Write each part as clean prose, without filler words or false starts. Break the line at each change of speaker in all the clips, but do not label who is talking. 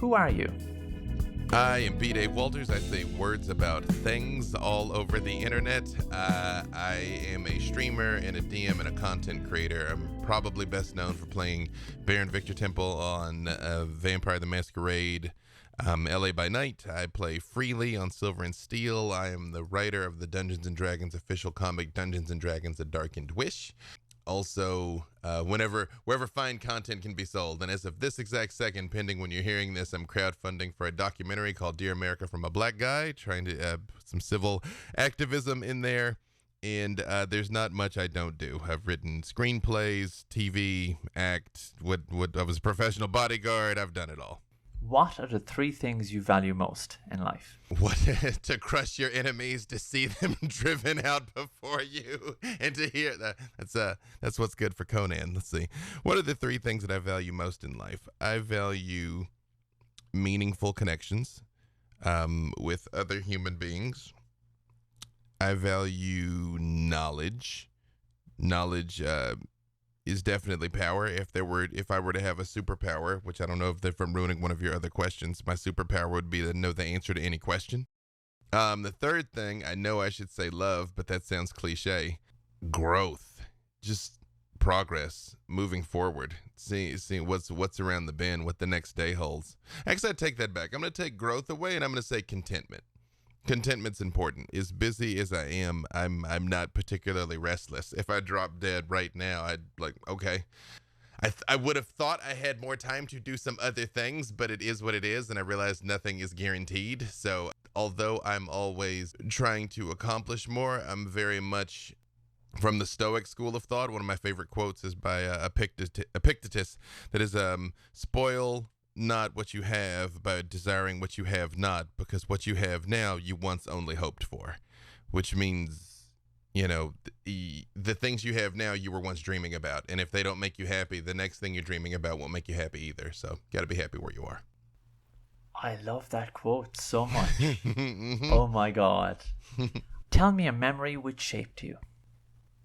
Who are you?
I am B. Dave Walters. I say words about things all over the internet. I am a streamer and a DM and a content creator. I'm probably best known for playing Baron Victor Temple on Vampire the Masquerade, LA by Night. I play Freely on Silver and Steel. I am the writer of the Dungeons & Dragons official comic Dungeons & Dragons: A Darkened Wish. Also, wherever fine content can be sold. And as of this exact second, pending when you're hearing this, I'm crowdfunding for a documentary called Dear America from a Black Guy, trying to put some civil activism in there. And there's not much I don't do. I've written screenplays, TV, act, I was a professional bodyguard. I've done it all.
What are the 3 things you value most in life?
What to crush your enemies, to see them driven out before you, and to hear that. That's what's good for Conan. Let's see. What are the 3 things that I value most in life? I value meaningful connections with other human beings. I value knowledge. Knowledge is definitely power. If I were to have a superpower, which I don't know if I'm ruining one of your other questions, my superpower would be to know the answer to any question. The third thing, I know I should say love, but that sounds cliche. Growth, just progress, moving forward, seeing what's around the bend, what the next day holds. Actually, I take that back. I'm going to take growth away, and I'm going to say contentment. Contentment's important. As busy as I am, I'm not particularly restless. If I drop dead right now, I'd okay. I would have thought I had more time to do some other things, but it is what it is, and I realize nothing is guaranteed. So although I'm always trying to accomplish more, I'm very much from the Stoic school of thought. One of my favorite quotes is by Epictetus that is, spoil not what you have by desiring what you have not, because what you have now you once only hoped for, which means, the things you have now you were once dreaming about, and if they don't make you happy, the next thing you're dreaming about won't make you happy either. So you got to be happy where you are.
I love that quote so much. Oh my God. Tell me a memory which shaped you.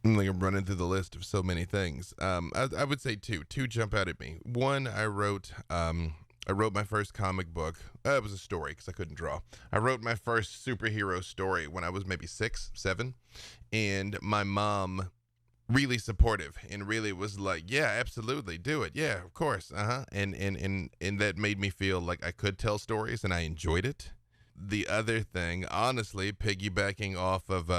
I'm running through the list of so many things. I would say two jump out at me. One, I wrote my first comic book. It was a story because I couldn't draw. I wrote my first superhero story when I was maybe 6, 7, and my mom, really supportive and really was like, yeah, absolutely, do it. Yeah, of course. And that made me feel like I could tell stories and I enjoyed it. The other thing, honestly, piggybacking off of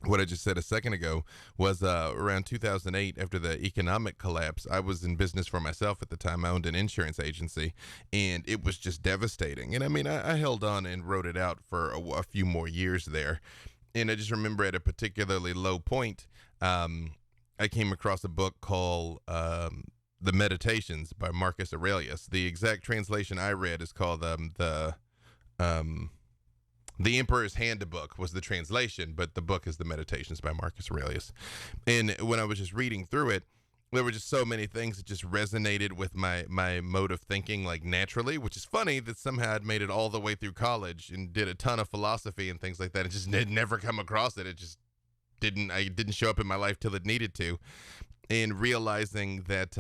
what I just said a second ago, was around 2008, after the economic collapse. I was in business for myself at the time. I owned an insurance agency, and it was just devastating. And I mean, I held on and wrote it out for a few more years there. And I just remember at a particularly low point, I came across a book called The Meditations by Marcus Aurelius. The exact translation I read is called The Emperor's Handbook was the translation, but the book is The Meditations by Marcus Aurelius. And when I was just reading through it, there were just so many things that just resonated with my mode of thinking, naturally, which is funny that somehow I'd made it all the way through college and did a ton of philosophy and things like that. It just had never come across it. It just didn't show up in my life till it needed to. And realizing that,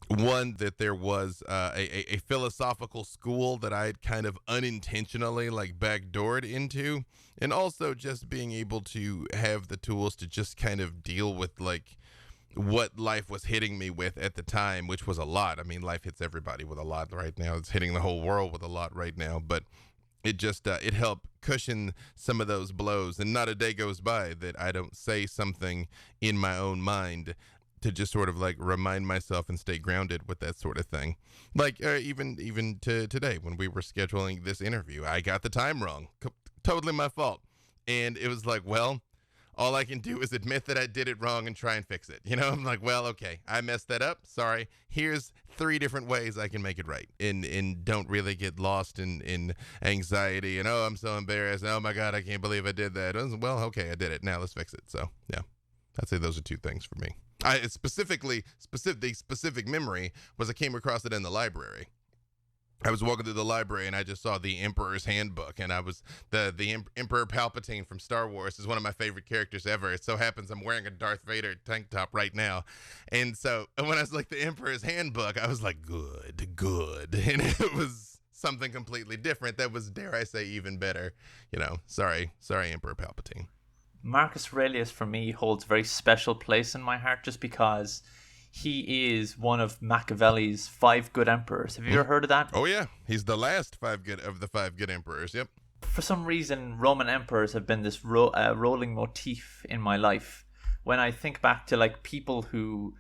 one, that there was a philosophical school that I had kind of unintentionally backdoored into, and also just being able to have the tools to just kind of deal with what life was hitting me with at the time, which was a lot. I mean, life hits everybody with a lot right now. It's hitting the whole world with a lot right now, but it just it helped cushion some of those blows, and not a day goes by that I don't say something in my own mind to just sort of remind myself and stay grounded with that sort of thing. Even to today when we were scheduling this interview, I got the time wrong. Totally my fault. And it was well, all I can do is admit that I did it wrong and try and fix it. I'm well, okay, I messed that up. Sorry. Here's 3 different ways I can make it right. And don't really get lost in anxiety and, oh, I'm so embarrassed. Oh my God, I can't believe I did that. Well, okay, I did it. Now let's fix it. So yeah, I'd say those are 2 things for me. The specific memory was I came across it in the library. I was walking through the library and I just saw the Emperor's Handbook, and I was the Emperor Palpatine from Star Wars is one of my favorite characters ever. It so happens I'm wearing a Darth Vader tank top right now, and so when I was like the Emperor's Handbook, I was like good, and it was something completely different that was, dare I say, even better. Sorry, Emperor Palpatine.
Marcus Aurelius for me holds a very special place in my heart just because he is one of Machiavelli's 5 good emperors. Have you ever heard of that?
Oh yeah, he's the last of the 5 good emperors. Yep.
For some reason, Roman emperors have been this rolling motif in my life. When I think back to like people who,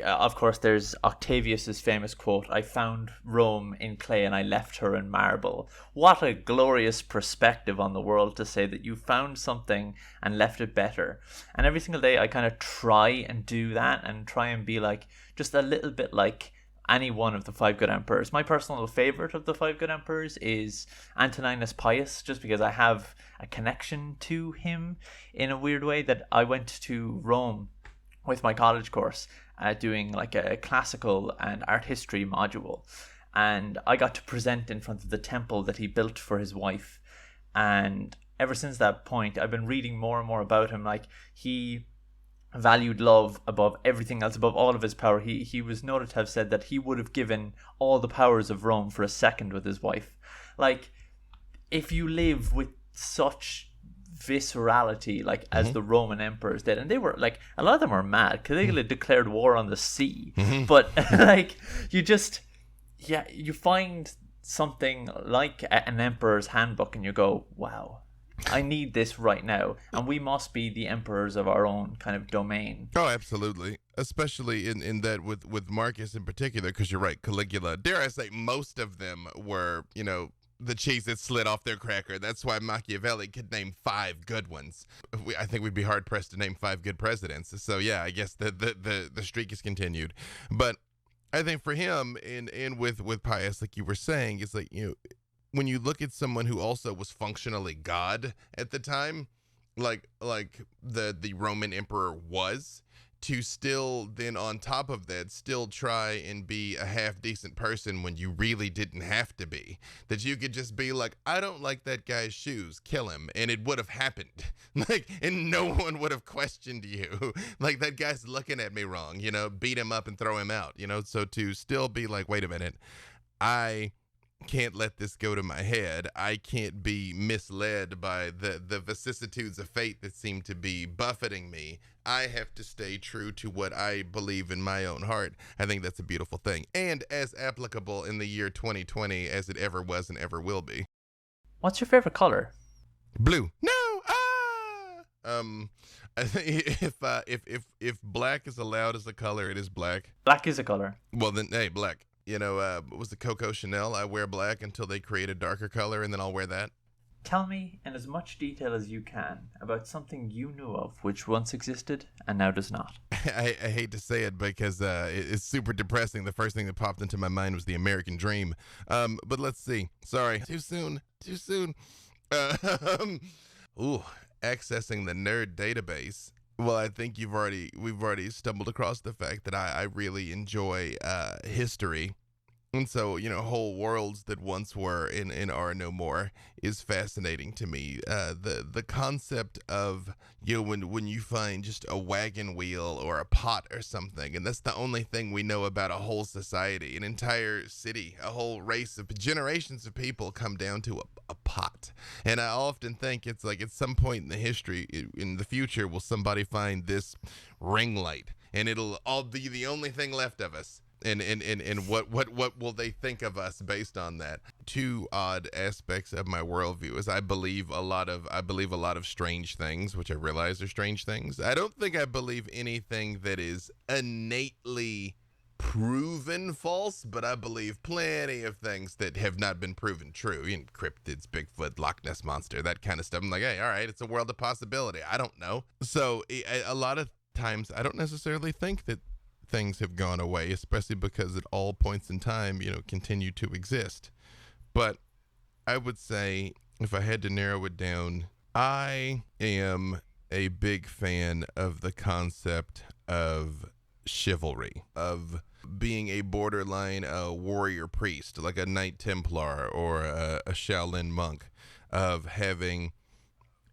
of course, there's Octavius's famous quote, "I found Rome in clay and I left her in marble." What a glorious perspective on the world to say that you found something and left it better. And every single day I kind of try and do that and try and be like just a little bit like any one of the 5 good emperors. My personal favorite of the 5 good emperors is Antoninus Pius, just because I have a connection to him in a weird way. That I went to Rome with my college course, doing like a classical and art history module, and I got to present in front of the temple that he built for his wife. And ever since that point, I've been reading more and more about him. Like, he valued love above everything else, above all of his power. He was noted to have said that he would have given all the powers of Rome for a second with his wife. Like, if you live with such viscerality like as the Roman emperors did, and they were like, a lot of them were mad because they declared war on the sea, but like you find something like an emperor's handbook and you go, wow, I need this right now, and we must be the emperors of our own kind of domain.
Oh, absolutely. Especially in that with Marcus in particular, because you're right, Caligula, dare I say, most of them were, the cheese that slid off their cracker. That's why Machiavelli could name 5 good ones. I think we'd be hard pressed to name 5 good presidents. So yeah, I guess the streak is continued. But I think for him, and with Pius, like you were saying, it's like, when you look at someone who also was functionally God at the time, like the Roman emperor was, to still then on top of that still try and be a half decent person when you really didn't have to be. That you could just be like, I don't like that guy's shoes, kill him, and it would have happened. Like, and no one would have questioned you. Like, that guy's looking at me wrong, beat him up and throw him out, so to still be like, wait a minute, I can't let this go to my head. I can't be misled by the vicissitudes of fate that seem to be buffeting me. I have to stay true to what I believe in my own heart. I think that's a beautiful thing, and as applicable in the year 2020 as it ever was and ever will be.
What's your favorite color?
Blue. No. I think if black is allowed as a color, it is black.
Black is a color.
Well then, hey, black. What was the Coco Chanel? I wear black until they create a darker color, and then I'll wear that.
Tell me in as much detail as you can about something you knew of which once existed and now does not.
I hate to say it because it's super depressing. The first thing that popped into my mind was the American Dream. But let's see. Sorry. Too soon. Accessing the nerd database. Well, I think we've already stumbled across the fact that I really enjoy history. And so, whole worlds that once were and are no more is fascinating to me. The concept of, when you find just a wagon wheel or a pot or something, and that's the only thing we know about a whole society, an entire city, a whole race of generations of people come down to a pot. And I often think it's like at some point in the history, in the future, will somebody find this ring light and it'll all be the only thing left of us. And what will they think of us based on that? 2 odd aspects of my worldview is I believe a lot of strange things, which I realize are strange things. I don't think I believe anything that is innately proven false, but I believe plenty of things that have not been proven true. Cryptids, Bigfoot, Loch Ness Monster, that kind of stuff. I'm like, hey, all right, it's a world of possibility. I don't know. So a lot of times I don't necessarily think that things have gone away, especially because at all points in time, continue to exist. But I would say, if I had to narrow it down, I am a big fan of the concept of chivalry, of being a borderline warrior priest, like a Knight Templar or a Shaolin monk, of having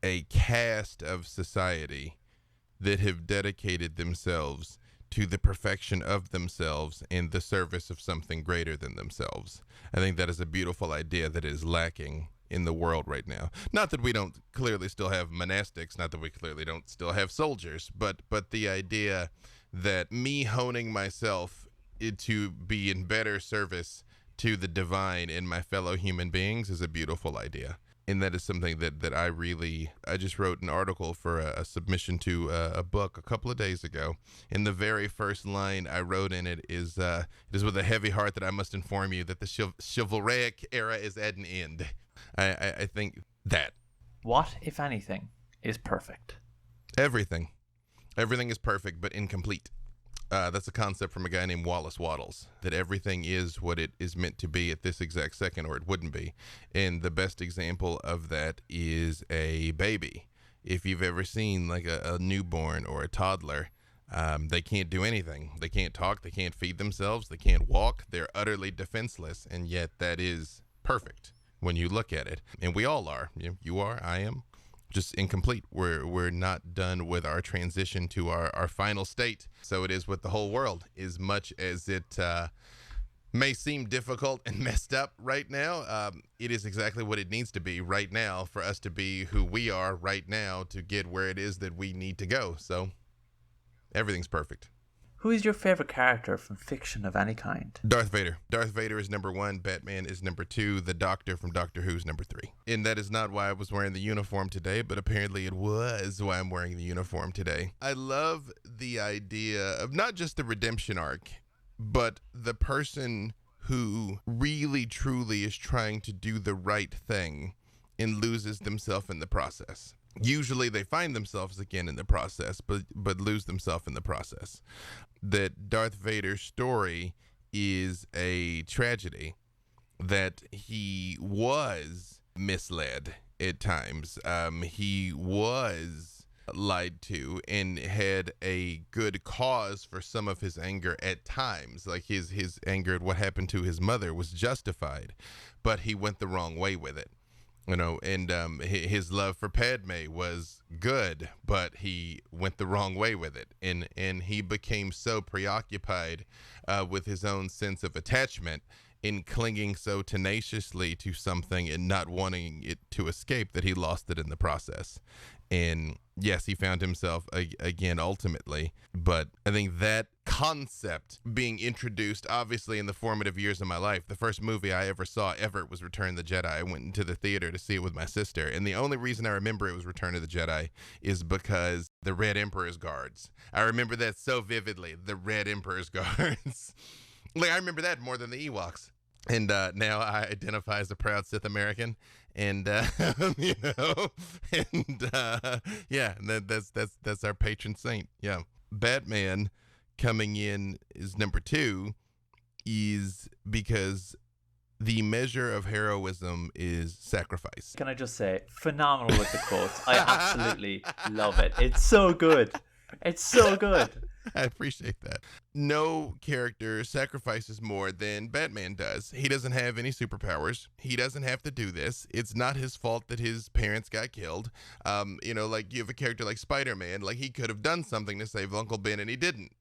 a caste of society that have dedicated themselves to the perfection of themselves in the service of something greater than themselves. I think that is a beautiful idea that is lacking in the world right now. Not that we don't clearly still have monastics, not that we clearly don't still have soldiers, but the idea that me honing myself to be in better service to the divine in my fellow human beings is a beautiful idea. And that is something that I just wrote an article for a submission to a book a couple of days ago. And the very first line I wrote in it is with a heavy heart that I must inform you that the chivalric era is at an end. I think that.
What, if anything, is perfect?
Everything. Everything is perfect but incomplete. That's a concept from a guy named Wallace Wattles, that everything is what it is meant to be at this exact second, or it wouldn't be. And the best example of that is a baby. If you've ever seen like a newborn or a toddler, they can't do anything. They can't talk. They can't feed themselves. They can't walk. They're utterly defenseless. And yet that is perfect when you look at it. And we all are. You are. I am. Just incomplete. We're not done with our transition to our final state. So it is with the whole world. As much as it may seem difficult and messed up right now, it is exactly what it needs to be right now for us to be who we are right now to get where it is that we need to go. So everything's perfect.
Who is your favorite character from fiction of any kind?
Darth Vader. Darth Vader is number 1. Batman is number 2. The Doctor from Doctor Who's number 3. And that is not why I was wearing the uniform today, but apparently it was why I'm wearing the uniform today. I love the idea of not just the redemption arc, but the person who really truly is trying to do the right thing and loses themselves in the process. Usually they find themselves again in the process, but lose themselves in the process. That Darth Vader's story is a tragedy, that he was misled at times. He was lied to and had a good cause for some of his anger at times. Like his anger at what happened to his mother was justified, but he went the wrong way with it. And his love for Padme was good, but he went the wrong way with it. And he became so preoccupied with his own sense of attachment in clinging so tenaciously to something and not wanting it to escape that he lost it in the process. And yes, he found himself again ultimately, but I think that concept being introduced obviously in the formative years of my life. The first movie I ever saw was Return of the Jedi. I went into the theater to see it with my sister, and the only reason I remember it was Return of the Jedi is because the Red Emperor's guards. I remember that so vividly, the Red Emperor's guards. Like, I remember that more than the Ewoks. And now I identify as a proud Sith American, and yeah, that's our patron saint. Yeah, Batman coming in is number 2 is because the measure of heroism is sacrifice.
Can I just say, phenomenal with the quotes. I absolutely love it. It's so good. It's so good.
I appreciate that. No character sacrifices more than Batman does. He doesn't have any superpowers. He doesn't have to do this. It's not his fault that his parents got killed. Like you have a character like Spider-Man, like he could have done something to save Uncle Ben and he didn't.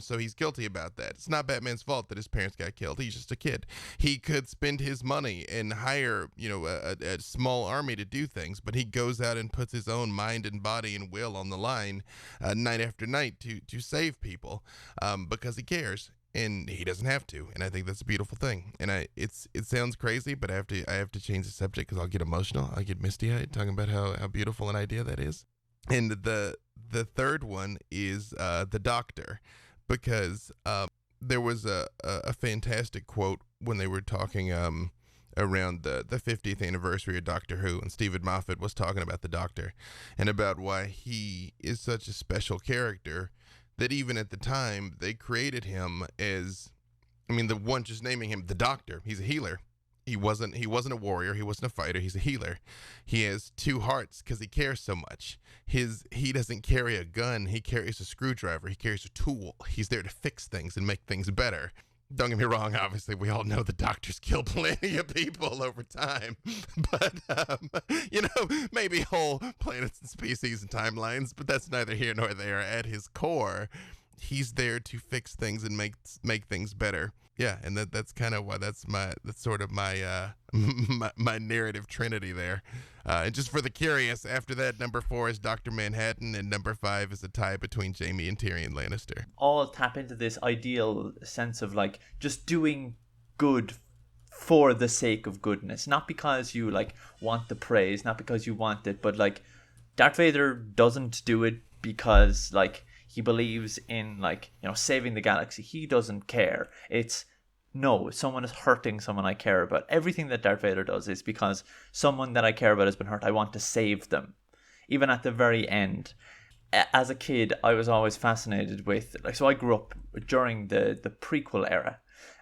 So he's guilty about that. It's not Batman's fault that his parents got killed. He's just a kid. He could spend his money and hire, a small army to do things, but he goes out and puts his own mind and body and will on the line night after night to save people because he cares. And he doesn't have to, and I think that's a beautiful thing. And it sounds crazy, but I have to change the subject because I'll get emotional. I'll get misty-eyed talking about how beautiful an idea that is. And the third one is the Doctor, because there was a fantastic quote when they were talking around the 50th anniversary of Doctor Who, and Stephen Moffat was talking about the Doctor and about why he is such a special character that even at the time they created him as, just naming him the Doctor. He's a healer. He wasn't a warrior. He wasn't a fighter. He's a healer. He has two hearts because he cares so much. He doesn't carry a gun. He carries a screwdriver. He carries a tool. He's there to fix things and make things better. Don't get me wrong, obviously, we all know the doctors kill plenty of people over time. But, maybe whole planets and species and timelines, but that's neither here nor there. At his core, he's there to fix things and make things better. Yeah, and that's kind of why that's sort of my my narrative trinity there. And just for the curious, after that, number 4 is Dr. Manhattan, and number 5 is a tie between Jaime and Tyrion Lannister.
All tap into this ideal sense of like just doing good for the sake of goodness, not because you like want the praise, not because you want it, but like Darth Vader doesn't do it because like he believes in like, saving the galaxy. He doesn't care. It's no, someone is hurting someone I care about. Everything that Darth Vader does is because someone that I care about has been hurt. I want to save them. Even at the very end. As a kid, I was always fascinated with, so I grew up during the prequel era,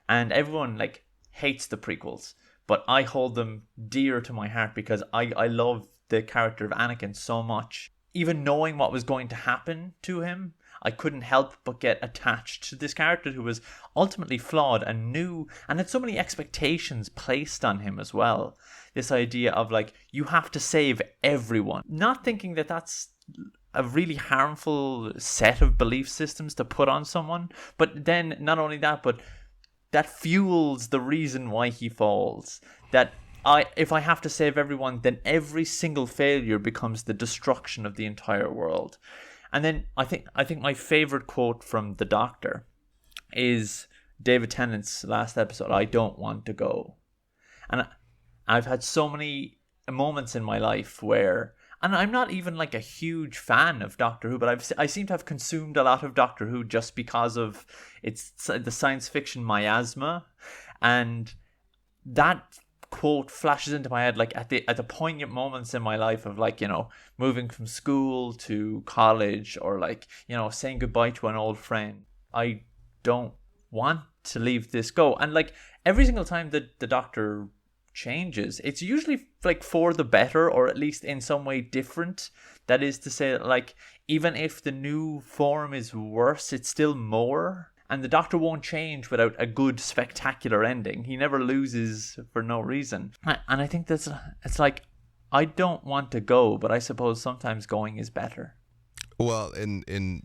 and everyone like hates the prequels, but I hold them dear to my heart because I love the character of Anakin so much. Even knowing what was going to happen to him, I couldn't help but get attached to this character who was ultimately flawed and new and had so many expectations placed on him as well. This idea of like, you have to save everyone. Not thinking that that's a really harmful set of belief systems to put on someone. But then not only that, but that fuels the reason why he falls. That if I have to save everyone, then every single failure becomes the destruction of the entire world. And then I think my favorite quote from the Doctor is David Tennant's last episode, "I don't want to go." And I've had so many moments in my life where, and I'm not even like a huge fan of Doctor Who, but I seem to have consumed a lot of Doctor Who just because of the science fiction miasma, and that quote flashes into my head like at the poignant moments in my life of like, moving from school to college, or like, saying goodbye to an old friend. I don't want to leave this go. And like every single time that the Doctor changes, it's usually like for the better, or at least in some way different. That is to say that like even if the new form is worse, it's still more. And the Doctor won't change without a good, spectacular ending. He never loses for no reason. And I think it's like, I don't want to go, but I suppose sometimes going is better.
Well, and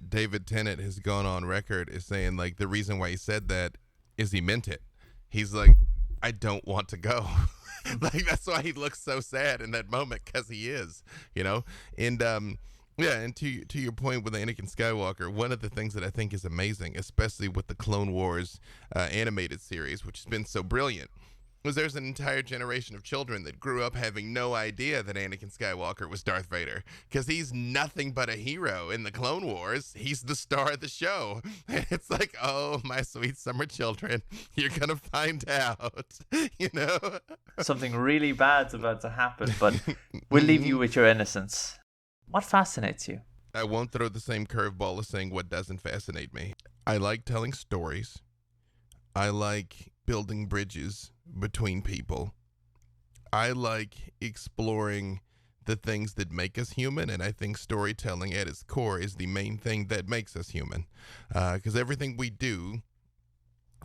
David Tennant has gone on record as saying, like, the reason why he said that is he meant it. He's like, I don't want to go. Like, that's why he looks so sad in that moment, because he is, And, yeah, and to your point with Anakin Skywalker, one of the things that I think is amazing, especially with the Clone Wars animated series, which has been so brilliant, was there's an entire generation of children that grew up having no idea that Anakin Skywalker was Darth Vader, because he's nothing but a hero in the Clone Wars. He's the star of the show. And it's like, oh, my sweet summer children, you're going to find out,
Something really bad's about to happen, but we'll leave you with your innocence. What fascinates you?
I won't throw the same curveball as saying what doesn't fascinate me. I like telling stories. I like building bridges between people. I like exploring the things that make us human, and I think storytelling at its core is the main thing that makes us human. Because everything we do,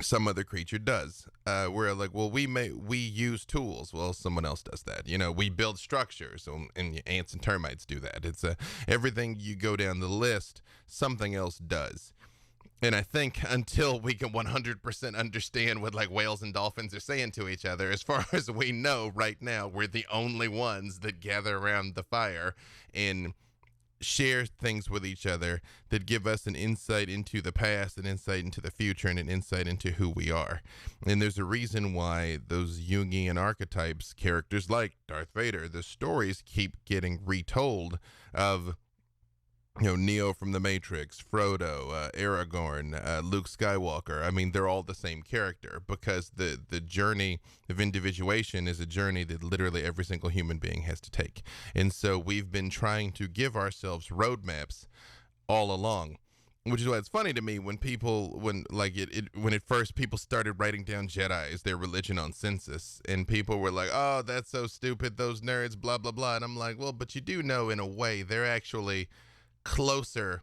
some other creature does. We're like, well, we use tools. Well, someone else does that. We build structures, and ants and termites do that. It's everything you go down the list, something else does. And I think until we can 100% understand what like whales and dolphins are saying to each other, as far as we know right now, we're the only ones that gather around the fire and share things with each other that give us an insight into the past, an insight into the future, and an insight into who we are. And there's a reason why those Jungian archetypes, characters like Darth Vader, the stories keep getting retold of, Neo from the Matrix, Frodo, Aragorn, Luke Skywalker. I mean, they're all the same character, because the journey of individuation is a journey that literally every single human being has to take. And so we've been trying to give ourselves roadmaps all along. Which is why it's funny to me when people, when at first people started writing down Jedi as their religion on census, and people were like, oh, that's so stupid, those nerds, blah, blah, blah. And I'm like, well, but you do know in a way they're actually closer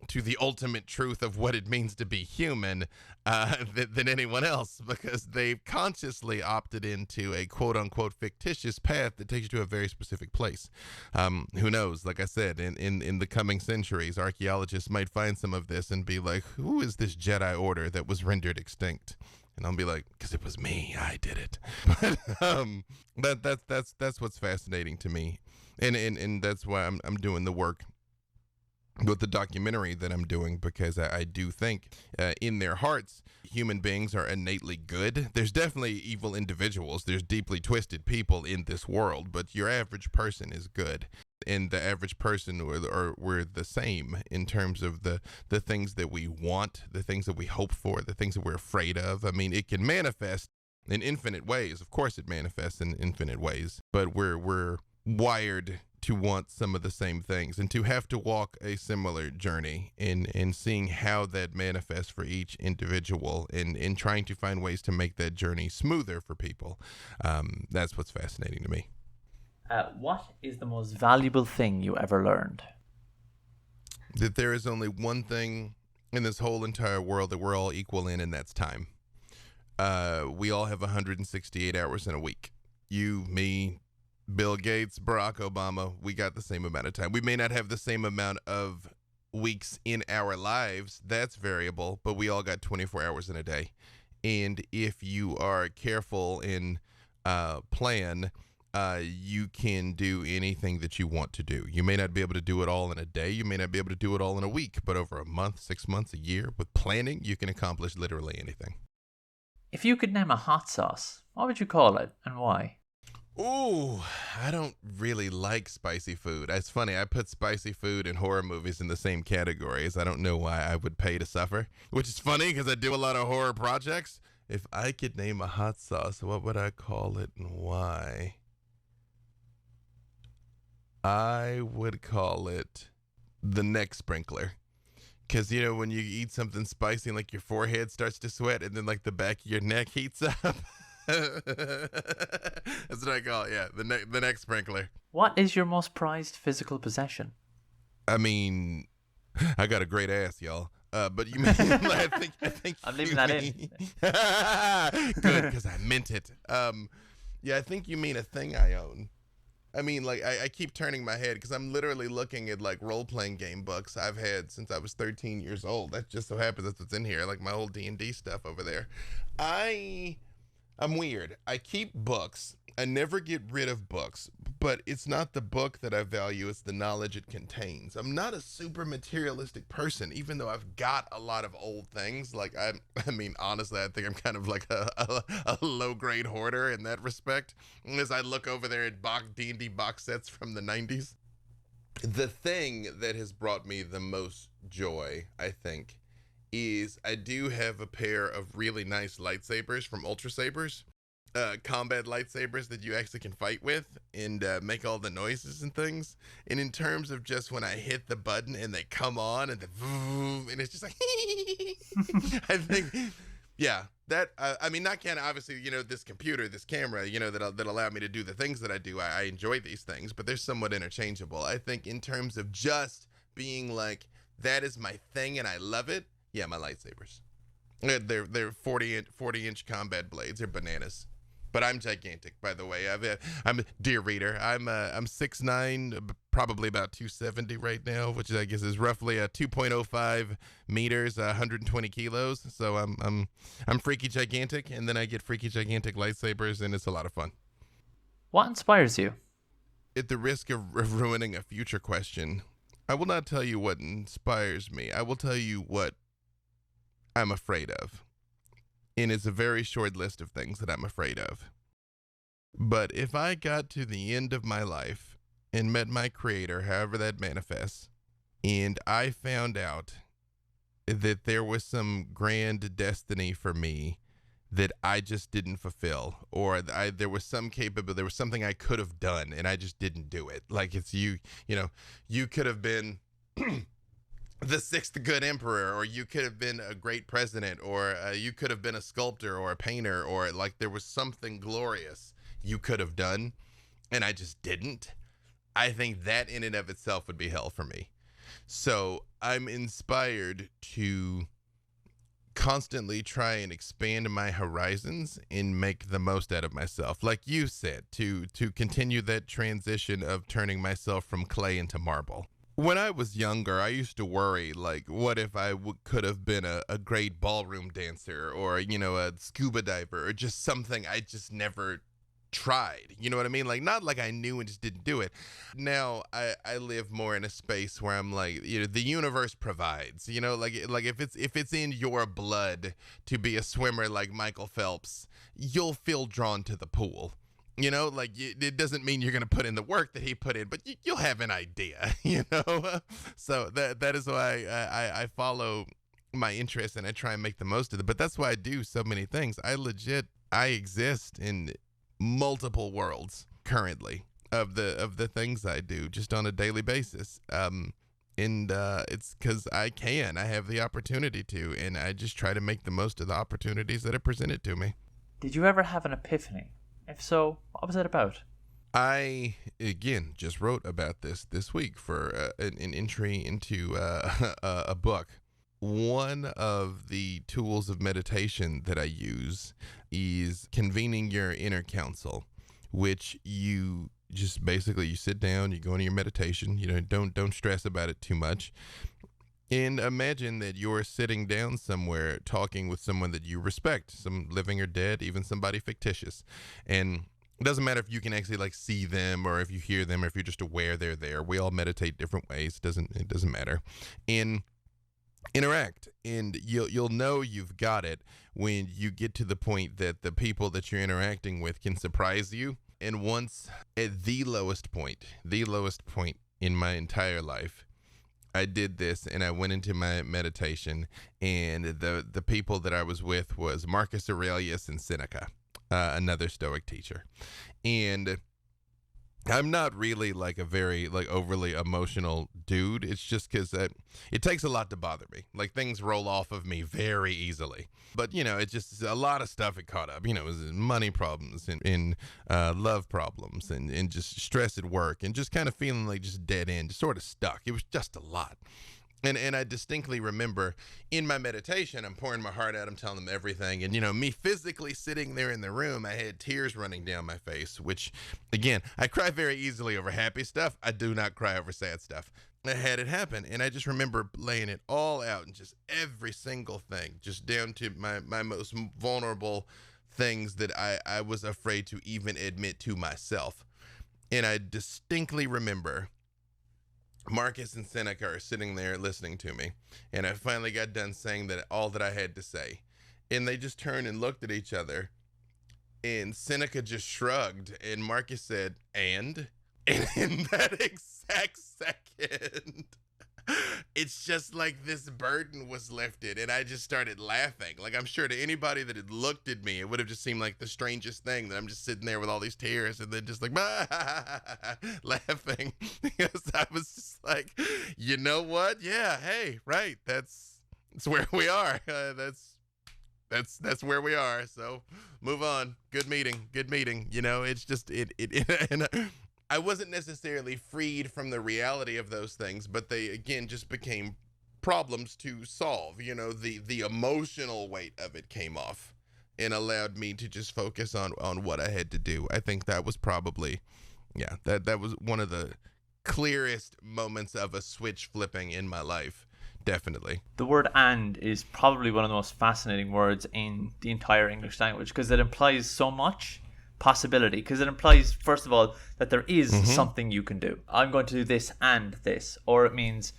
to the ultimate truth of what it means to be human than anyone else, because they've consciously opted into a quote-unquote fictitious path that takes you to a very specific place. Who knows? Like I said, in the coming centuries, archaeologists might find some of this and be like, who is this Jedi Order that was rendered extinct? And I'll be like, because it was me. I did it. But that's what's fascinating to me. And that's why I'm doing the work with the documentary that I'm doing, because I do think in their hearts, human beings are innately good. There's definitely evil individuals. There's deeply twisted people in this world, but your average person is good. And the average person, we're the same in terms of the things that we want, the things that we hope for, the things that we're afraid of. I mean, it can manifest in infinite ways. Of course it manifests in infinite ways, but we're wired to want some of the same things and to have to walk a similar journey in seeing how that manifests for each individual and in trying to find ways to make that journey smoother for people. That's what's fascinating to me.
What is the most valuable thing you ever learned?
That there is only one thing in this whole entire world that we're all equal in, and that's time. We all have 168 hours in a week. You, me, Bill Gates, Barack Obama, we got the same amount of time. We may not have the same amount of weeks in our lives. That's variable, but we all got 24 hours in a day. And if you are careful in plan, you can do anything that you want to do. You may not be able to do it all in a day. You may not be able to do it all in a week, but over a month, 6 months, a year, with planning, you can accomplish literally anything.
If you could name a hot sauce, what would you call it and why?
Ooh, I don't really like spicy food. It's funny, I put spicy food and horror movies in the same categories. I don't know why I would pay to suffer, which is funny because I do a lot of horror projects. If I could name a hot sauce, what would I call it and why? I would call it the neck sprinkler. Because, you know, when you eat something spicy, like your forehead starts to sweat and then like the back of your neck heats up. That's what I call it. Yeah, the neck sprinkler.
What is your most prized physical possession?
I mean, I got a great ass, y'all. But you mean, I think
I'm leaving that in.
Good, because I meant it. Yeah, I think you mean a thing I own. I mean, like, I keep turning my head because I'm literally looking at, like, role-playing game books I've had since I was 13 years old. That just so happens that's what's in here, like my old D&D stuff over there. I'm weird. I keep books. I never get rid of books, but it's not the book that I value. It's the knowledge it contains. I'm not a super materialistic person, even though I've got a lot of old things. Like, I mean, honestly, I think I'm kind of like a low-grade hoarder in that respect. And as I look over there at D&D box sets from the 90s, the thing that has brought me the most joy, I think, is I do have a pair of really nice lightsabers from Ultra Sabers, combat lightsabers that you actually can fight with and make all the noises and things. And in terms of just when I hit the button and they come on and and it's just like, I think, yeah, that, I mean, not can obviously, you know, this computer, this camera, you know, that allow me to do the things that I do. I enjoy these things, but they're somewhat interchangeable. I think in terms of just being like, that is my thing and I love it. Yeah, my lightsabers. They're 40-inch combat blades. They're bananas. But I'm gigantic, by the way. I'm a dear reader. I'm 6'9", probably about 270 right now, which I guess is roughly 2.05 meters, 120 kilos. So I'm freaky gigantic, and then I get freaky gigantic lightsabers, and it's a lot of fun.
What inspires you?
At the risk of ruining a future question, I will not tell you what inspires me. I will tell you what I'm afraid of. And it's a very short list of things that I'm afraid of. But if I got to the end of my life and met my creator, however that manifests, and I found out that there was some grand destiny for me that I just didn't fulfill, or there was some capability, there was something I could have done and I just didn't do it. Like it's you know, you could have been the sixth good emperor, or you could have been a great president, or you could have been a sculptor or a painter, or like there was something glorious you could have done and I just didn't. I think that in and of itself would be hell for me. So I'm inspired to constantly try and expand my horizons and make the most out of myself. Like you said, to continue that transition of turning myself from clay into marble. When I was younger, I used to worry, like, what if I could have been a great ballroom dancer, or, you know, a scuba diver, or just something I just never tried. You know what I mean? Like, not like I knew and just didn't do it. Now I live more in a space where I'm like, you know, the universe provides, you know, like if it's in your blood to be a swimmer like Michael Phelps, you'll feel drawn to the pool. You know, like it doesn't mean you're going to put in the work that he put in, but you'll have an idea, you know? So that is why I follow my interests and I try and make the most of it. But that's why I do so many things. I exist in multiple worlds currently of the things I do just on a daily basis. And it's because I have the opportunity to, and I just try to make the most of the opportunities that are presented to me.
Did you ever have an epiphany? If so, what was it about?
I, again, just wrote about this week for an entry into a book. One of the tools of meditation that I use is convening your inner council, which you just basically, you sit down, you go into your meditation, you know, don't stress about it too much. And imagine that you're sitting down somewhere talking with someone that you respect, some living or dead, even somebody fictitious. And it doesn't matter if you can actually like see them or if you hear them or if you're just aware they're there. We all meditate different ways. It doesn't matter. And interact, and you'll know you've got it when you get to the point that the people that you're interacting with can surprise you. And once at the lowest point in my entire life, I did this and I went into my meditation, and the people that I was with was Marcus Aurelius and Seneca, another Stoic teacher. And I'm not really like a very like overly emotional dude. It's just because it takes a lot to bother me. Like things roll off of me very easily. But you know, it's just a lot of stuff it caught up. You know, it was money problems and love problems and just stress at work and just kind of feeling like just dead end, just sort of stuck. It was just a lot. And I distinctly remember in my meditation, I'm pouring my heart out, I'm telling them everything. And, you know, me physically sitting there in the room, I had tears running down my face, which, again, I cry very easily over happy stuff. I do not cry over sad stuff. I had it happen. And I just remember laying it all out and just every single thing, just down to my most vulnerable things that I was afraid to even admit to myself. And I distinctly remember Marcus and Seneca are sitting there listening to me, and I finally got done saying that all that I had to say, and they just turned and looked at each other, and Seneca just shrugged, and Marcus said, and in that exact second, it's just like this burden was lifted, and I just started laughing. Like, I'm sure to anybody that had looked at me, it would have just seemed like the strangest thing that I'm just sitting there with all these tears and then just like laughing, because I was just like, you know what? Yeah, hey, right. That's where we are. That's where we are. So move on. Good meeting. You know, it's just and I wasn't necessarily freed from the reality of those things, but they, again, just became problems to solve. You know, the emotional weight of it came off and allowed me to just focus on what I had to do. I think that was probably, yeah, that was one of the clearest moments of a switch flipping in my life. Definitely.
The word "and" is probably one of the most fascinating words in the entire English language, because it implies so much possibility, because it implies, first of all, that there is something you can do. I'm going to do this and this, or it means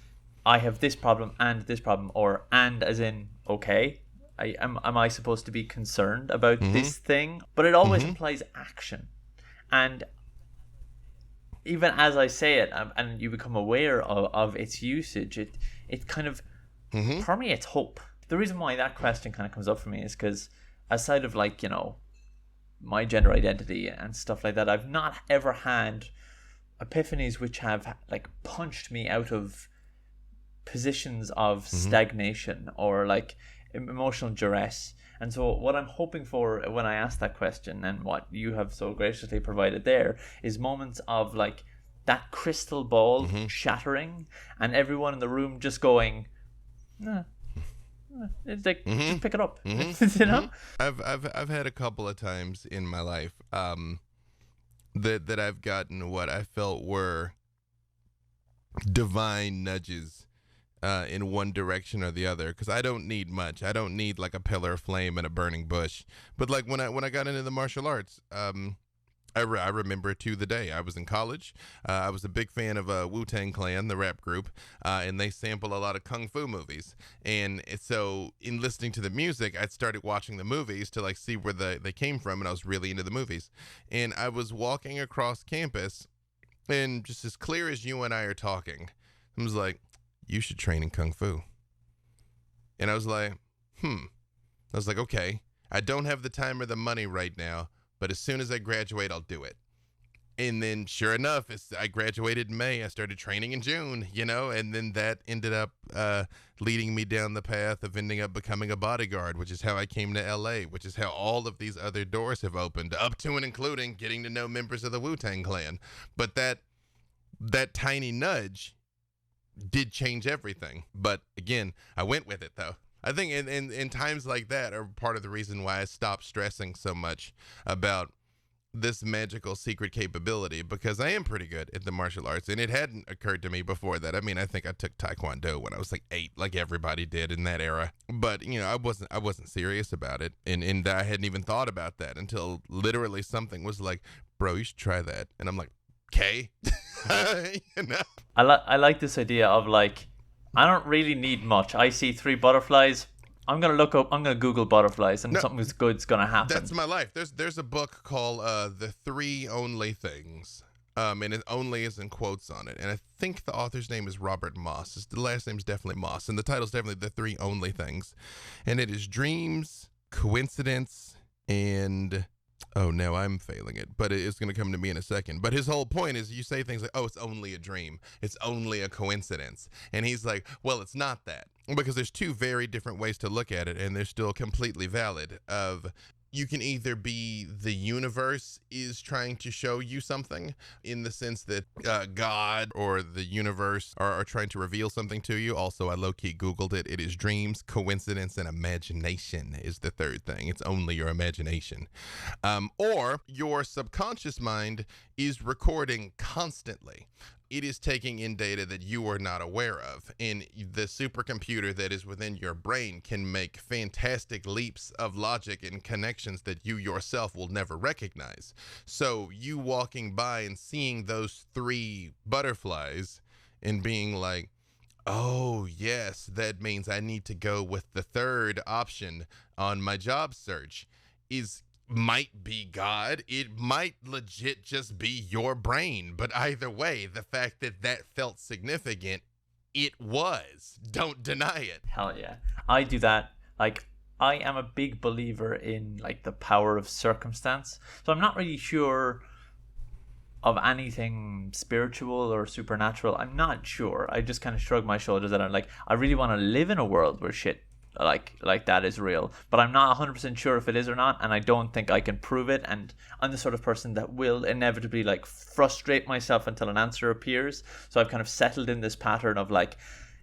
I have this problem and this problem, or and as in, okay, am I supposed to be concerned about this thing? But it always implies action. And even as I say it, and you become aware of its usage, it kind of permeates hope. The reason why that question kind of comes up for me is because, aside of, like, you know, my gender identity and stuff like that, I've not ever had epiphanies which have like punched me out of positions of stagnation or like emotional duress. And so what I'm hoping for when I ask that question, and what you have so graciously provided there, is moments of like that crystal ball shattering and everyone in the room just going, nah. It's like, just pick it up. You know?
I've had a couple of times in my life that I've gotten what I felt were divine nudges in one direction or the other, because I don't need much. I don't need like a pillar of flame and a burning bush. But like when I got into the martial arts, I remember to the day I was in college. I was a big fan of Wu-Tang Clan, the rap group, and they sample a lot of kung fu movies. And so in listening to the music, I started watching the movies to like see where they came from, and I was really into the movies. And I was walking across campus, and just as clear as you and I are talking, I was like, you should train in kung fu. And I was like, I was like, okay, I don't have the time or the money right now, but as soon as I graduate, I'll do it. And then sure enough, as I graduated in May, I started training in June, you know, and then that ended up leading me down the path of ending up becoming a bodyguard, which is how I came to LA, which is how all of these other doors have opened, up to and including getting to know members of the Wu-Tang Clan. But that tiny nudge did change everything. But again, I went with it though. I think in times like that are part of the reason why I stopped stressing so much about this magical secret capability, because I am pretty good at the martial arts, and it hadn't occurred to me before that. I mean, I think I took Taekwondo when I was like 8, like everybody did in that era. But you know, I wasn't serious about it, and I hadn't even thought about that until literally something was like, "Bro, you should try that," and I'm like, "Okay," you know.
I like this idea of like, I don't really need much. I see 3 butterflies. I'm gonna Google butterflies, and something good's gonna happen.
That's my life. There's a book called The 3 Only Things. And it only is in quotes on it. And I think the author's name is Robert Moss. The last name is definitely Moss. And the title's definitely The 3 Only Things. And it is dreams, coincidence, and oh, now I'm failing it, but it's going to come to me in a second. But his whole point is you say things like, oh, it's only a dream. It's only a coincidence. And he's like, well, it's not that. Because there's 2 very different ways to look at it, and they're still completely valid. You can either be the universe is trying to show you something, in the sense that God or the universe are trying to reveal something to you. Also, I low-key Googled it. It is dreams, coincidence, and imagination is the third thing. It's only your imagination. Or your subconscious mind is recording constantly. It is taking in data that you are not aware of, and the supercomputer that is within your brain can make fantastic leaps of logic and connections that you yourself will never recognize. So you walking by and seeing those 3 butterflies and being like, oh yes, that means I need to go with the 3rd option on my job search, might be God. It might legit just be your brain. But either way, the fact that felt significant, it was. Don't deny it.
Hell yeah. I do that. Like, I am a big believer in like the power of circumstance. So I'm not really sure of anything spiritual or supernatural. I'm not sure. I just kind of shrug my shoulders and I'm like, I really want to live in a world where shit like that is real, but I'm not 100% sure if it is or not, and I don't think I can prove it. And I'm the sort of person that will inevitably like frustrate myself until an answer appears. So I've kind of settled in this pattern of like,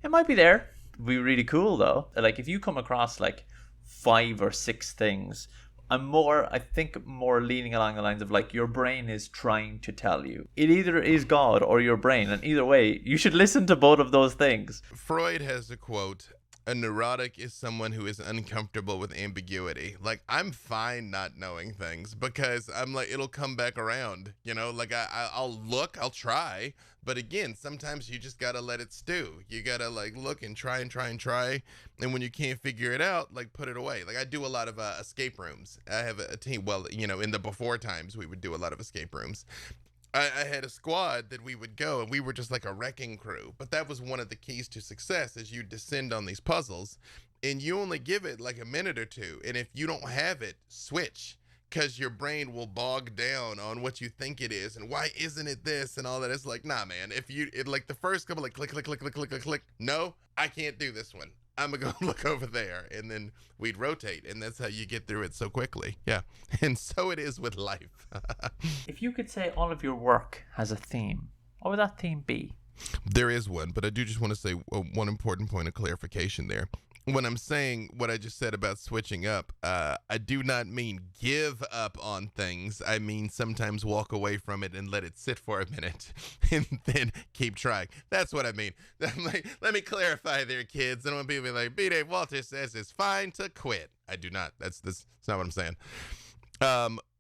it might be there. It'd be really cool though. Like if you come across like 5 or 6 things, I think more leaning along the lines of like your brain is trying to tell you. It either is God or your brain, and either way, you should listen to both of those things.
Freud has a quote: a neurotic is someone who is uncomfortable with ambiguity. Like, I'm fine not knowing things because I'm like, it'll come back around, you know? Like, I'll try. But again, sometimes you just gotta let it stew. You gotta like look and try. And when you can't figure it out, like put it away. Like I do a lot of escape rooms. I have a team. Well, you know, in the before times, we would do a lot of escape rooms. I had a squad that we would go, and we were just like a wrecking crew. But that was one of the keys to success, is you descend on these puzzles, and you only give it like a minute or 2. And if you don't have it, switch. because your brain will bog down on what you think it is and why isn't it this and all that. It's like, nah, man, like the first couple, like click, click, click, click, click, click, click, no, I can't do this one. I'm gonna go look over there, and then we'd rotate, and that's how you get through it so quickly. Yeah, and so it is with life.
If you could say all of your work has a theme, what would that theme be?
There is one, but I do just want to say one important point of clarification there. When I'm saying what I just said about switching up, I do not mean give up on things. I mean sometimes walk away from it and let it sit for a minute and then keep trying. That's what I mean. Like, let me clarify there, kids. I don't want people to be like, B. Dave Walters says it's fine to quit. I do not. That's not what I'm saying.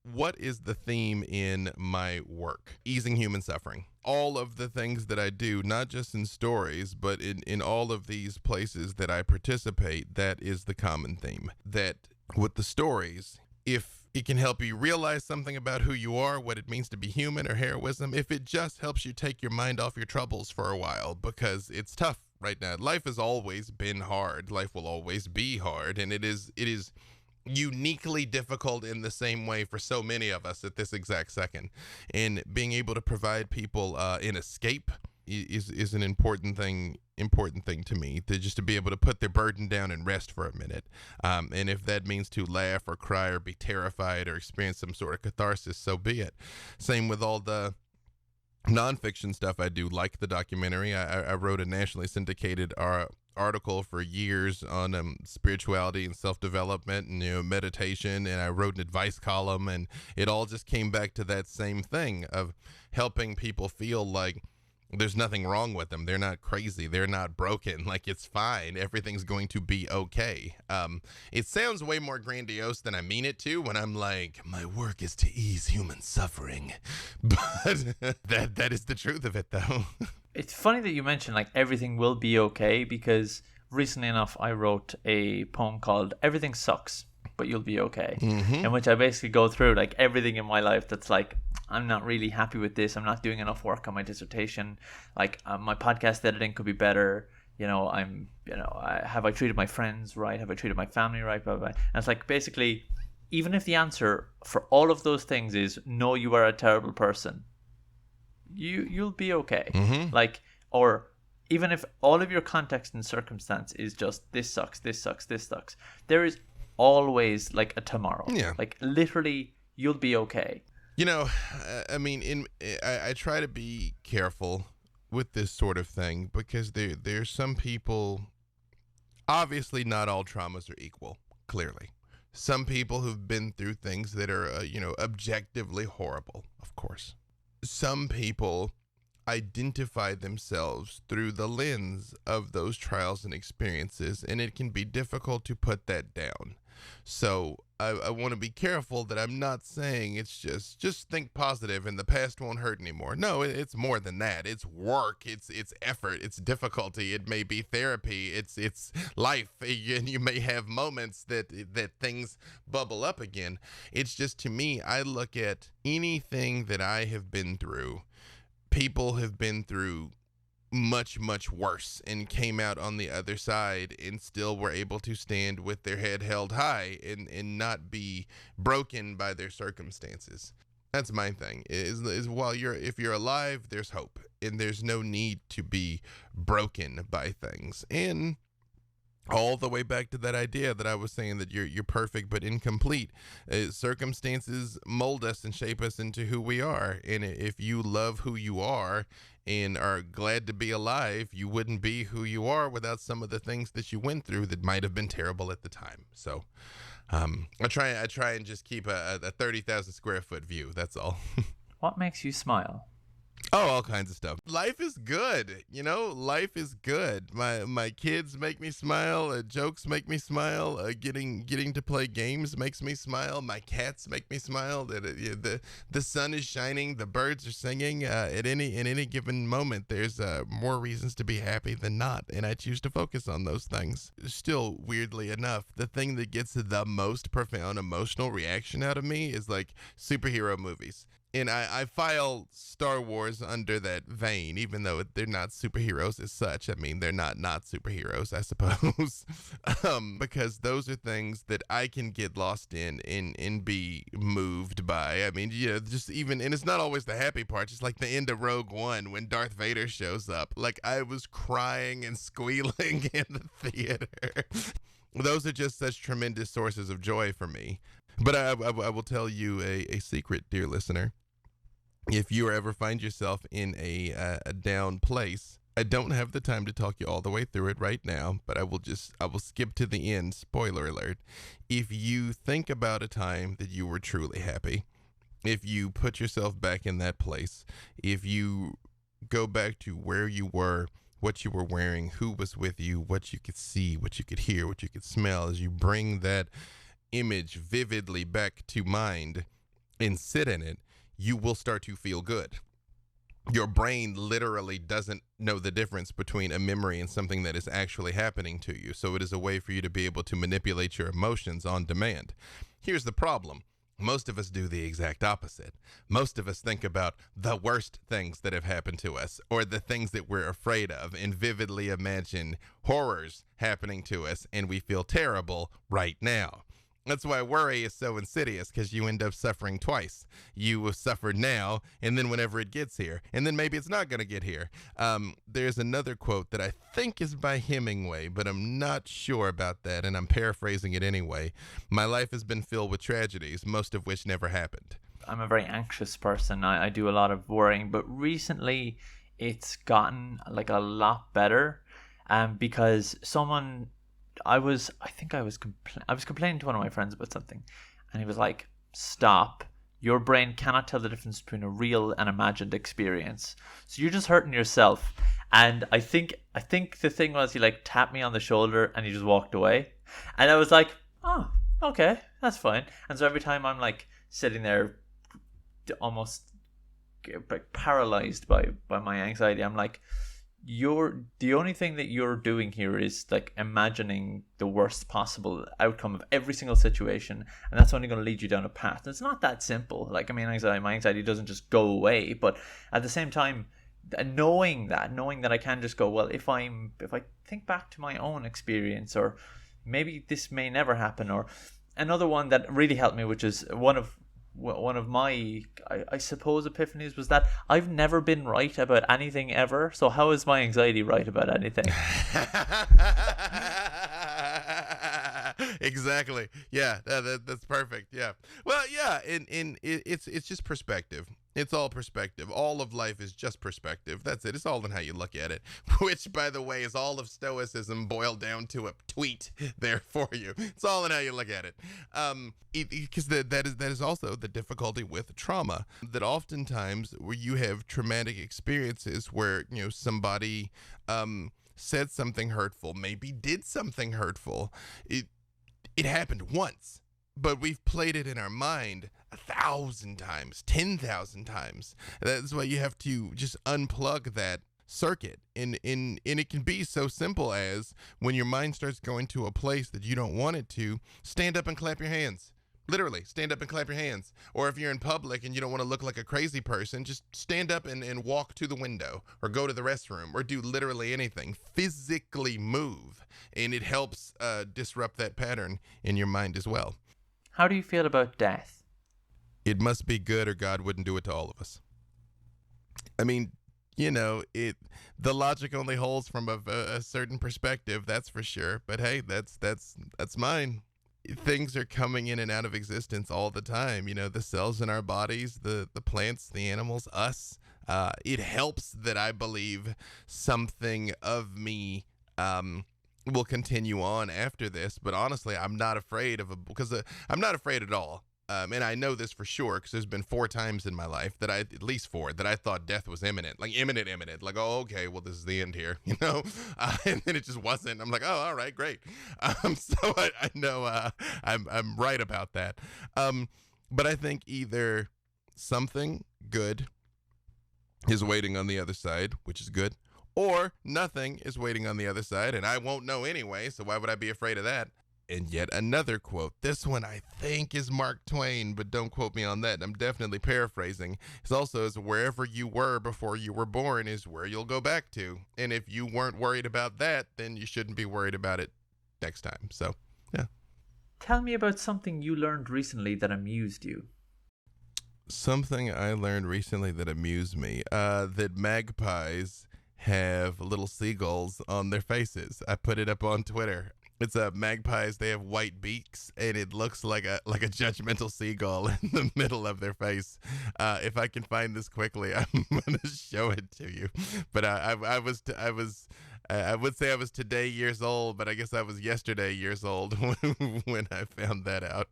What is the theme in my work? Easing human suffering. All of the things that I do, not just in stories, but in all of these places that I participate, that is the common theme. That with the stories, if it can help you realize something about who you are, what it means to be human or heroism, if it just helps you take your mind off your troubles for a while, because it's tough right now. Life has always been hard. Life will always be hard, and it is uniquely difficult in the same way for so many of us at this exact second. And being able to provide people an escape is an important thing to me, to be able to put their burden down and rest for a minute. And if that means to laugh or cry or be terrified or experience some sort of catharsis, so be it. Same with all the nonfiction stuff I do, like the documentary. I wrote a nationally syndicated article for years on spirituality and self-development and meditation, and I wrote an advice column, and it all just came back to that same thing of helping people feel like there's nothing wrong with them. They're not crazy. They're not broken. Like, it's fine. Everything's going to be okay. It sounds way more grandiose than I mean it to when I'm like, my work is to ease human suffering. But that is the truth of it, though.
It's funny that you mentioned like everything will be okay, because recently enough I wrote a poem called Everything Sucks, But You'll Be Okay, in which I basically go through like everything in my life that's like, I'm not really happy with this. I'm not doing enough work on my dissertation. Like my podcast editing could be better. Have I treated my friends right? Have I treated my family right? Blah, blah, blah. And it's like, basically, even if the answer for all of those things is no, you are a terrible person, you'll be okay. Like, or even if all of your context and circumstance is just this sucks, this sucks, this sucks, there is always like a tomorrow. Yeah. Like literally, you'll be okay.
I mean, I try to be careful with this sort of thing, because there's some people, obviously not all traumas are equal, clearly. Some people who've been through things that are, objectively horrible, of course. Some people identify themselves through the lens of those trials and experiences, and it can be difficult to put that down. So I want to be careful that I'm not saying it's just think positive and the past won't hurt anymore. No, it's more than that. It's work, it's effort, it's difficulty, it may be therapy, it's life, and you may have moments that things bubble up again. It's just, to me, I look at anything that I have been through. People have been through much, much worse and came out on the other side and still were able to stand with their head held high and not be broken by their circumstances. That's my thing, is if you're alive, there's hope, and there's no need to be broken by things. And all the way back to that idea that I was saying, that you're perfect but incomplete. Circumstances mold us and shape us into who we are. And if you love who you are and are glad to be alive, you wouldn't be who you are without some of the things that you went through that might have been terrible at the time. So I try and just keep a 30,000 square foot view. That's all.
What makes you smile?
Oh, all kinds of stuff. Life is good. Life is good. My kids make me smile. Jokes make me smile. Getting to play games makes me smile. My cats make me smile. The sun is shining. The birds are singing. At any given moment, there's more reasons to be happy than not, and I choose to focus on those things. Still, weirdly enough, the thing that gets the most profound emotional reaction out of me is like superhero movies. And I file Star Wars under that vein, even though they're not superheroes as such. I mean, they're not superheroes, I suppose, because those are things that I can get lost in and be moved by. I mean, just even, and it's not always the happy part. Just like the end of Rogue One when Darth Vader shows up. Like, I was crying and squealing in the theater. Those are just such tremendous sources of joy for me. But I will tell you a secret, dear listener. If you ever find yourself in a down place, I don't have the time to talk you all the way through it right now, but I will skip to the end. Spoiler alert. If you think about a time that you were truly happy, if you put yourself back in that place, if you go back to where you were, what you were wearing, who was with you, what you could see, what you could hear, what you could smell, as you bring that image vividly back to mind and sit in it, you will start to feel good. Your brain literally doesn't know the difference between a memory and something that is actually happening to you. So it is a way for you to be able to manipulate your emotions on demand. Here's the problem. Most of us do the exact opposite. Most of us think about the worst things that have happened to us or the things that we're afraid of and vividly imagine horrors happening to us, and we feel terrible right now. That's why worry is so insidious, because you end up suffering twice. You will suffer now, and then whenever it gets here, and then maybe it's not going to get here. There's another quote that I think is by Hemingway, but I'm not sure about that, and I'm paraphrasing it anyway. My life has been filled with tragedies, most of which never happened.
I'm a very anxious person. I do a lot of worrying, but recently it's gotten like a lot better, because I was complaining to one of my friends about something, and he was like, "Stop. Your brain cannot tell the difference between a real and imagined experience. So you're just hurting yourself." And I think the thing was, he like tapped me on the shoulder and he just walked away. And I was like, "Oh, okay, that's fine." And so every time I'm like sitting there almost like paralyzed by my anxiety, I'm like, the only thing that you're doing here is like imagining the worst possible outcome of every single situation, and that's only going to lead you down a path. And it's not that simple. Like, I mean, my anxiety doesn't just go away, but at the same time, knowing that I can just go, well, if I think back to my own experience, or maybe this may never happen. Or another one that really helped me, which is one of my, I suppose, epiphanies, was that I've never been right about anything ever. So how is my anxiety right about anything?
Exactly. Yeah, that's perfect. Yeah. Well, yeah, it's just perspective. It's all perspective. All of life is just perspective. That's it. It's all in how you look at it, which, by the way, is all of Stoicism boiled down to a tweet there for you. It's all in how you look at it. Because that is also the difficulty with trauma, that oftentimes where you have traumatic experiences where, somebody said something hurtful, maybe did something hurtful. It happened once, but we've played it in our mind 1,000 times, 10,000 times. That's why you have to just unplug that circuit. And it can be so simple as, when your mind starts going to a place that you don't want it to, stand up and clap your hands. Literally, stand up and clap your hands. Or if you're in public and you don't want to look like a crazy person, just stand up and walk to the window, or go to the restroom, or do literally anything. Physically move. And it helps disrupt that pattern in your mind as well.
How do you feel about death?
It must be good, or God wouldn't do it to all of us. I mean, the logic only holds from a certain perspective, that's for sure. But hey, that's mine. Things are coming in and out of existence all the time. The cells in our bodies, the plants, the animals, us. It helps that I believe something of me will continue on after this. But honestly, I'm not afraid because I'm not afraid at all. And I know this for sure, because there's been 4 times in my life at least 4, that I thought death was imminent, like imminent. Like, oh, okay, well, this is the end here, and then it just wasn't. I'm like, oh, all right, great. So I know I'm right about that. But I think either something good is waiting on the other side, which is good, or nothing is waiting on the other side, and I won't know anyway, so why would I be afraid of that? And yet another quote. This one I think is Mark Twain, but don't quote me on that. I'm definitely paraphrasing. It's also is wherever you were before you were born is where you'll go back to. And if you weren't worried about that, then you shouldn't be worried about it next time. So, yeah.
Tell me about something you learned recently that amused you.
Something I learned recently that amused me, that magpies have little seagulls on their faces. I put it up on Twitter. It's magpies. They have white beaks, and it looks like a judgmental seagull in the middle of their face. If I can find this quickly, I'm gonna show it to you. But I would say I was today years old, but I guess I was yesterday years old when I found that out.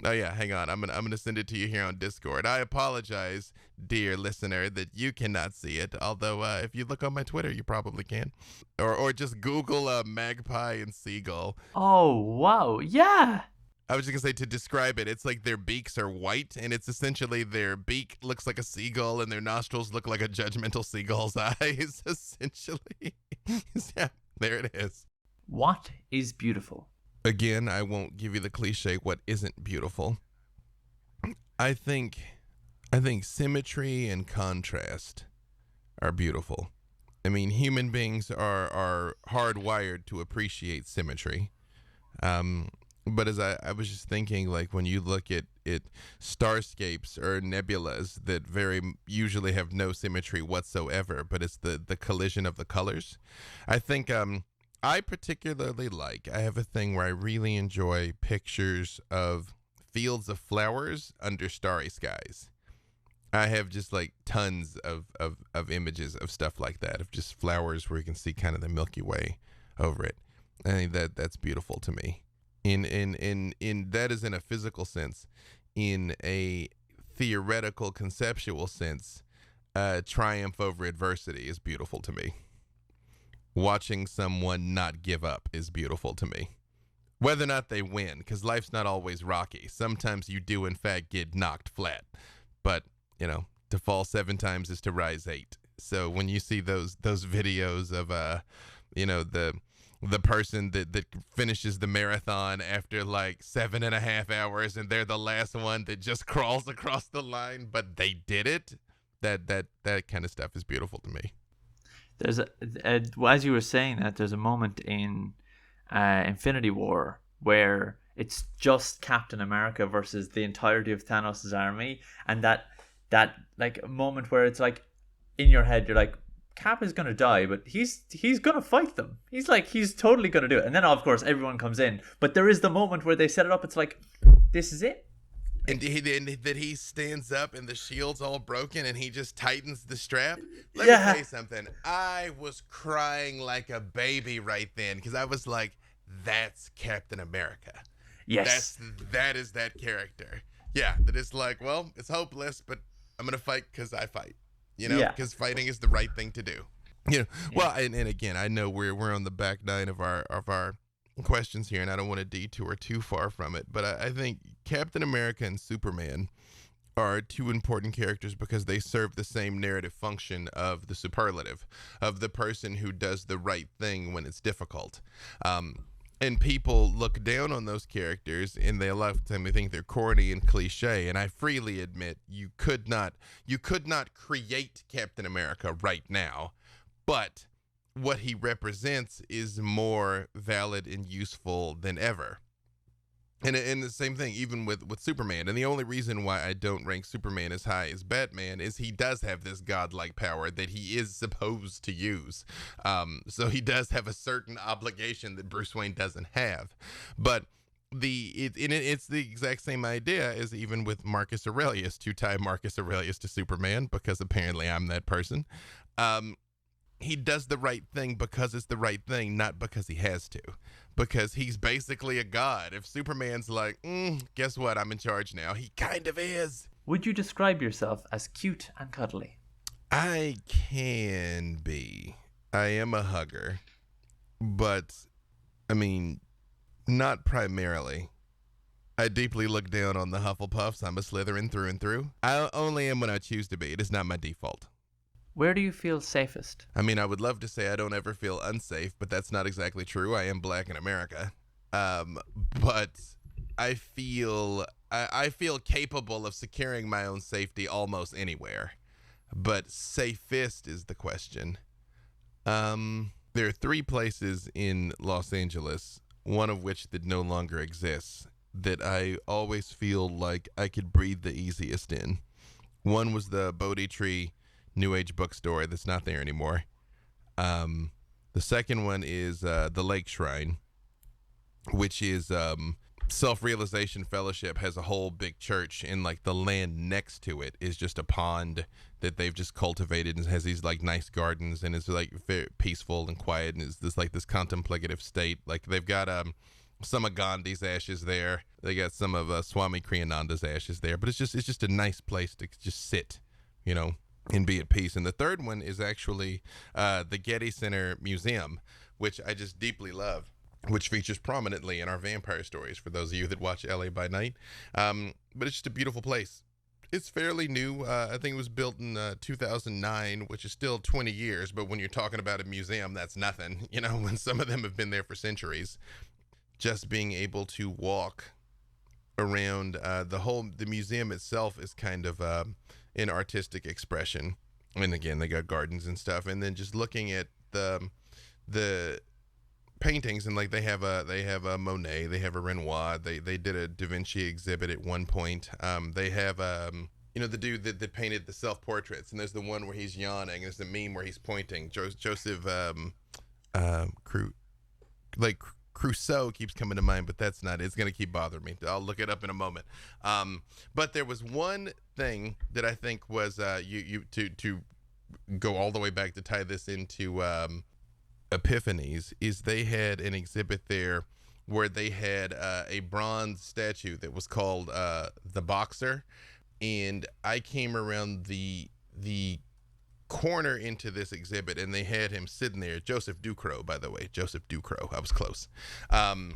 Oh yeah, hang on. I'm gonna send it to you here on Discord. I apologize, dear listener, that you cannot see it. Although if you look on my Twitter, you probably can, or just Google magpie and seagull.
Oh wow, yeah.
I was just gonna say to describe it, it's like their beaks are white, and it's essentially their beak looks like a seagull, and their nostrils look like a judgmental seagull's eyes. Essentially, yeah, there it is.
What is beautiful?
Again, I won't give you the cliche what isn't beautiful. I think symmetry and contrast are beautiful. I mean, human beings are hardwired to appreciate symmetry. But as I was just thinking, like when you look at starscapes or nebulas that very usually have no symmetry whatsoever, but it's the collision of the colors. I think I particularly I have a thing where I really enjoy pictures of fields of flowers under starry skies. I have just like tons of images of stuff like that, of just flowers where you can see kind of the Milky Way over it. I think that's beautiful to me. In that is in a physical sense. In a theoretical, conceptual sense, triumph over adversity is beautiful to me. Watching someone not give up is beautiful to me. Whether or not they win, because life's not always rocky. Sometimes you do, in fact, get knocked flat. But, to fall 7 times is to rise 8. So when you see those videos of, the person that finishes the marathon after like 7.5 hours and they're the last one that just crawls across the line, but they did it, that kind of stuff is beautiful to me.
There's as you were saying that, there's a moment in Infinity War where it's just Captain America versus the entirety of Thanos' army, and that like moment where it's like in your head you're like, Cap is gonna die, but he's gonna fight them. He's totally gonna do it, and then of course everyone comes in. But there is the moment where they set it up. It's like, this is it.
And that he stands up and the shield's all broken and he just tightens the strap. Let me tell you something. I was crying like a baby right then because I was like, that's Captain America.
Yes.
That is that character. Yeah, that is like, well, it's hopeless, but I'm going to fight because I fight. Because fighting is the right thing to do. Well, and again, I know we're on the back nine of our questions here, and I don't want to detour too far from it, but I think Captain America and Superman are 2 important characters because they serve the same narrative function of the superlative, of the person who does the right thing when it's difficult. And people look down on those characters, and they a lot of the time they think they're corny and cliche. And I freely admit you could not create Captain America right now, but what he represents is more valid and useful than ever. And the same thing, even with Superman. And the only reason why I don't rank Superman as high as Batman is he does have this godlike power that he is supposed to use. So he does have a certain obligation that Bruce Wayne doesn't have. But it's the exact same idea as even with Marcus Aurelius, to tie Marcus Aurelius to Superman, because apparently I'm that person. He does the right thing because it's the right thing, not because he has to. Because he's basically a god. If Superman's like, guess what? I'm in charge now. He kind of is.
Would you describe yourself as cute and cuddly?
I can be. I am a hugger. But, I mean, not primarily. I deeply look down on the Hufflepuffs. I'm a Slytherin through and through. I only am when I choose to be. It is not my default.
Where do you feel safest?
I mean, I would love to say I don't ever feel unsafe, but that's not exactly true. I am black in America. But I feel I feel capable of securing my own safety almost anywhere. But safest is the question. There are three places in Los Angeles, one of which that no longer exists, that I always feel like I could breathe the easiest in. One was the Bodhi Tree New Age bookstore that's not there anymore. The second one is the Lake Shrine, which is Self-Realization Fellowship has a whole big church, and like the land next to it is just a pond that they've just cultivated and has these like nice gardens, and it's like very peaceful and quiet, and it's this like this contemplative state. Like they've got some of Gandhi's ashes there. They got some of Swami Kriyananda's ashes there, but it's just a nice place to just sit, you know, and be at peace. And the third one is actually the Getty Center Museum, which I just deeply love, which features prominently in our vampire stories for those of you that watch LA by Night. But it's just a beautiful place. It's fairly new. I think it was built in 2009, which is still 20 years. But when you're talking about a museum, that's nothing. You know, when some of them have been there for centuries. Just being able to walk around the museum itself is kind of an artistic expression. And again, they got gardens and stuff. And then just looking at the paintings, and like they have a Monet, they have a Renoir, they did a Da Vinci exhibit at one point. They have the dude that painted the self-portraits, and there's the one where he's yawning, there's the meme where he's pointing. Joseph Crusoe keeps coming to mind, but that's not it. It's gonna keep bothering me. I'll look it up in a moment. But there was one thing that I think was to go all the way back to tie this into Epiphanies, is they had an exhibit there where they had a bronze statue that was called the Boxer, and I came around the corner into this exhibit, and they had him sitting there. Joseph Ducrot, by the way, Joseph Ducrot. I was close. And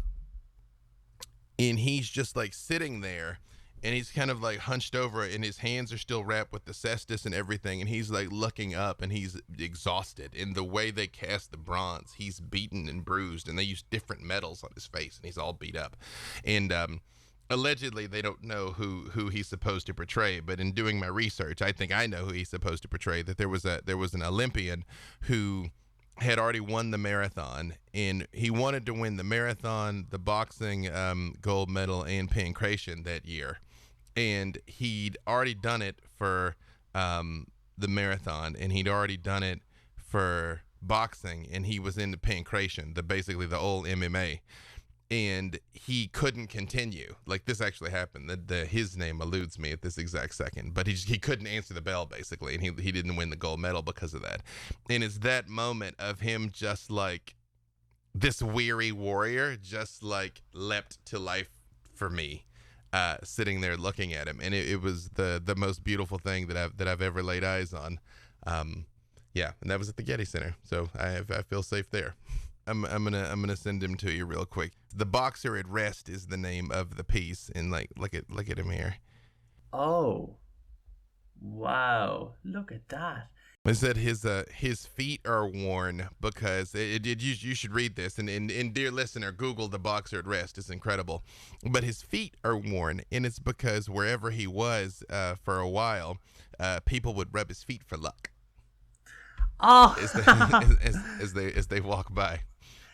he's just like sitting there, and he's kind of like hunched over, and his hands are still wrapped with the cestus and everything, and he's like looking up, and he's exhausted. In the way they cast the bronze, he's beaten and bruised, and they use different metals on his face, and he's all beat up. And allegedly they don't know who he's supposed to portray, but in doing my research, I think I know who he's supposed to portray. That there was an Olympian who had already won the marathon, and he wanted to win the marathon, the boxing gold medal, and pancration that year. And he'd already done it for the marathon, and he'd already done it for boxing, and he was into pancration, basically the old MMA. And he couldn't continue. Like, this actually happened. His name eludes me at this exact second, but he couldn't answer the bell, basically, and he didn't win the gold medal because of that. And it's that moment of him just like this weary warrior just like leapt to life for me, sitting there looking at him, and it was the most beautiful thing that I've ever laid eyes on. Yeah, and that was at the Getty Center, so I feel safe there. I'm gonna send him to you real quick. The Boxer at Rest is the name of the piece, and like look at him here.
Oh, wow! Look at that.
It said his feet are worn because you should read this, and dear listener, Google The Boxer at Rest. It's incredible. But his feet are worn, and it's because wherever he was for a while, people would rub his feet for luck.
Oh,
as they walk by.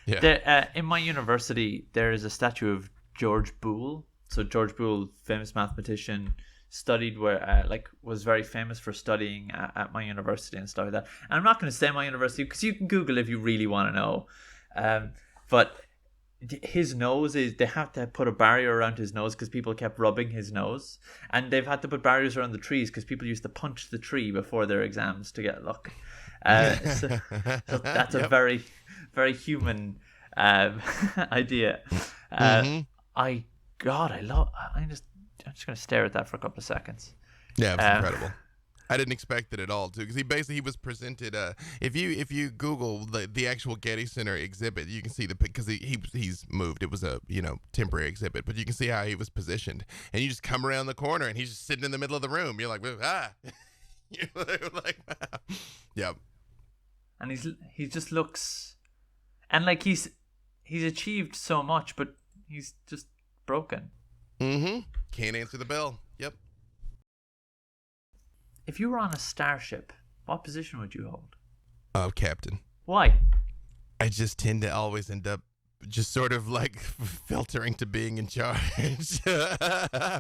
Yeah.
There, in my university, there is a statue of George Boole. So George Boole, famous mathematician, studied was very famous for studying at my university and stuff like that. And I'm not going to say my university because you can Google if you really want to know. But his nose they have to put a barrier around his nose because people kept rubbing his nose, and they've had to put barriers around the trees because people used to punch the tree before their exams to get luck. So that's a very, very human idea. I'm just going to stare at that for a couple of seconds.
Yeah, it was incredible. I didn't expect it at all, too, because he was presented. If you Google the actual Getty Center exhibit, you can see because he's moved. It was a temporary exhibit, but you can see how he was positioned. And you just come around the corner, and he's just sitting in the middle of the room. You're like, ah, you're like, yep.
And he just looks, and like he's achieved so much, but He's just broken.
Mm-hmm. Can't answer the bell. Yep.
If you were on a starship, what position would you hold?
Captain.
Why?
I just tend to always end up just sort of like filtering to being in charge. I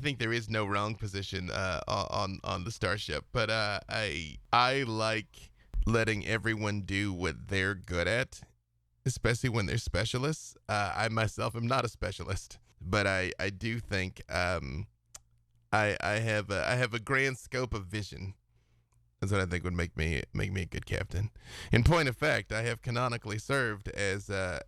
think there is no wrong position on the starship, but I like letting everyone do what they're good at, especially when they're specialists. I myself am not a specialist, but I do think I have a grand scope of vision. That's what I think would make me a good captain. In point of fact, I have canonically served as a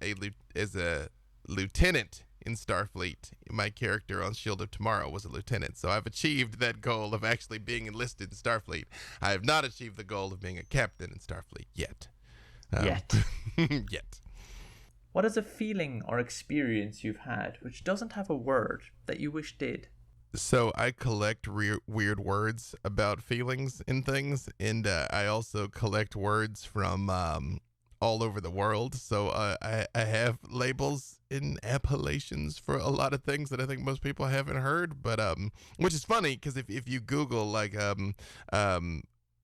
lieutenant in Starfleet. My character on Shield of Tomorrow was a lieutenant, so I've achieved that goal of actually being enlisted in Starfleet. I have not achieved the goal of being a captain in Starfleet yet. Yet.
What is a feeling or experience you've had which doesn't have a word that you wish did?
So I collect weird words about feelings and things, and I also collect words from all over the world. So I have labels and appellations for a lot of things that I think most people haven't heard, but which is funny because if you Google like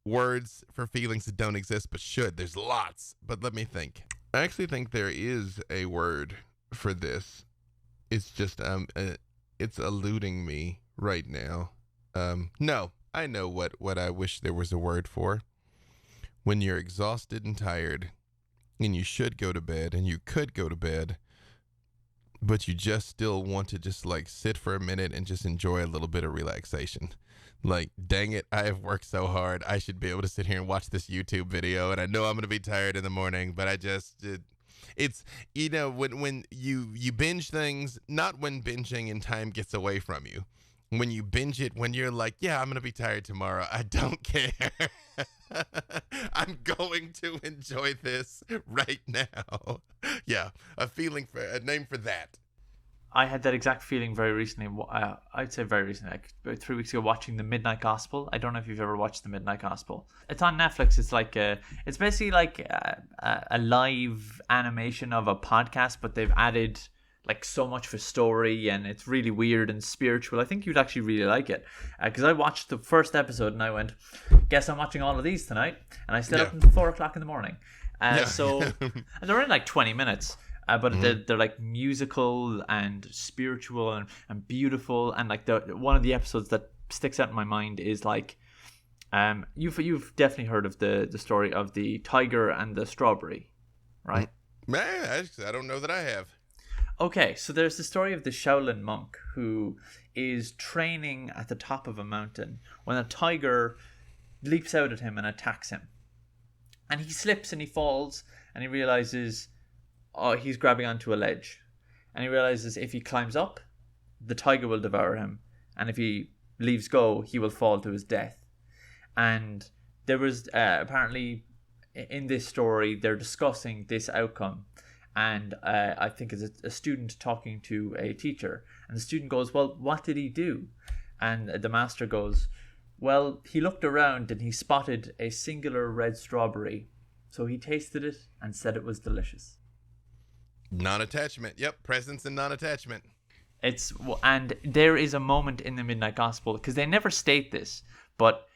words for feelings that don't exist but should, there's lots. But let me think. I actually think there is a word for this. It's just it's eluding me right now. No, I know what I wish there was a word for. When you're exhausted and tired, and you should go to bed, and you could go to bed, but you just still want to just like sit for a minute and just enjoy a little bit of relaxation. Like, dang it, I have worked so hard. I should be able to sit here and watch this YouTube video, and I know I'm going to be tired in the morning, but I just... It's, you know, when you binge things, not when binging and time gets away from you. When you binge it, when you're like, yeah, I'm going to be tired tomorrow. I don't care. I'm going to enjoy this right now. Yeah, a name for that.
I had that exact feeling very recently. I'd say very recently, like about 3 weeks ago, watching The Midnight Gospel. I don't know if you've ever watched The Midnight Gospel. It's on Netflix. It's basically like a live animation of a podcast, but they've added like so much for story, and it's really weird and spiritual. I think you'd actually really like it, because I watched the first episode and I went, guess I'm watching all of these tonight, and I stayed up until 4 o'clock in the morning. So and they're in like 20 minutes. But they're like musical and spiritual and beautiful, and like one of the episodes that sticks out in my mind is like, you've definitely heard of the story of the tiger and the strawberry, right?
Man, I don't know that I have.
Okay, so there's the story of the Shaolin monk who is training at the top of a mountain when a tiger leaps out at him and attacks him, and he slips and he falls and he realizes, he's grabbing onto a ledge, and he realizes if he climbs up, the tiger will devour him, and if he leaves go, he will fall to his death. And there was apparently in this story they're discussing this outcome, and I think it's a student talking to a teacher, and the student goes, well, what did he do? And the master goes, well, he looked around and he spotted a singular red strawberry, so he tasted it and said it was delicious.
Non-attachment. Yep, presence and non-attachment.
And there is a moment in the Midnight Gospel, because they never state this, but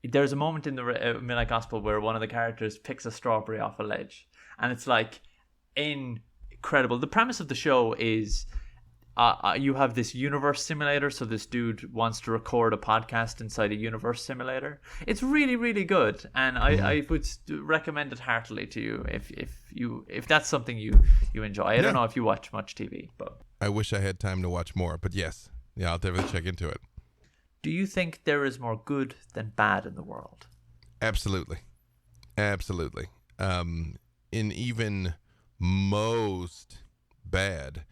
there's a moment in the Midnight Gospel where one of the characters picks a strawberry off a ledge, and it's like incredible. The premise of the show is you have this universe simulator, so this dude wants to record a podcast inside a universe simulator. It's really, really good, and I would recommend it heartily to you if that's something you enjoy. I don't know if you watch much TV, but
I wish I had time to watch more, but yes, I'll definitely check into it.
Do you think there is more good than bad in the world?
Absolutely. In even most bad.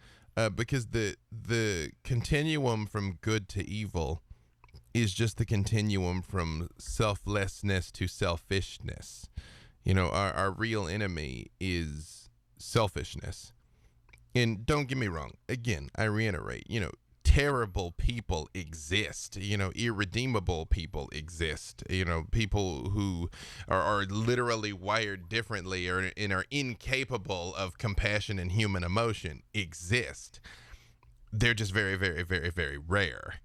Because the continuum from good to evil is just the continuum from selflessness to selfishness. You know, our real enemy is selfishness. And don't get me wrong. Again, I reiterate, terrible people exist, irredeemable people exist, people who are literally wired differently and are incapable of compassion and human emotion exist. They're just very, very, very, very rare,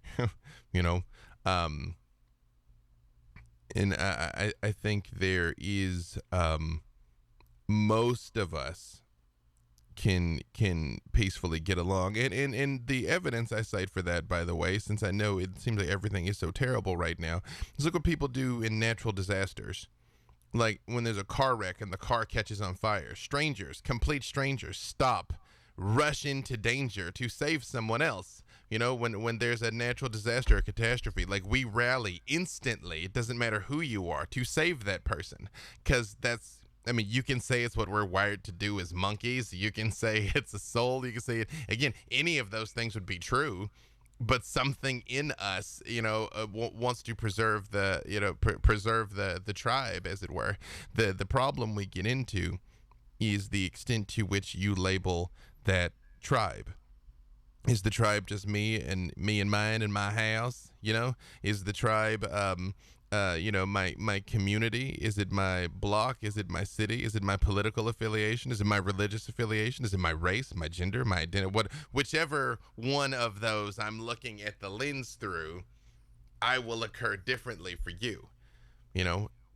and I think there is, most of us can peacefully get along, and the evidence I cite for that, by the way, since I know it seems like everything is so terrible right now, is look what people do in natural disasters. Like when there's a car wreck and the car catches on fire, complete strangers, stop, rush into danger to save someone else. When there's a natural disaster or catastrophe, like we rally instantly, it doesn't matter who you are, to save that person, because you can say it's what we're wired to do as monkeys. You can say it's a soul. You can say it again. Any of those things would be true, but something in us, wants to preserve the tribe, as it were. The problem we get into is the extent to which you label that tribe. Is the tribe just me and mine and my house? Is the tribe my community? Is it my block? Is it my city? Is it my political affiliation? Is it my religious affiliation? Is it my race, my gender, my identity? Whichever one of those I'm looking at the lens through, I will occur differently for you,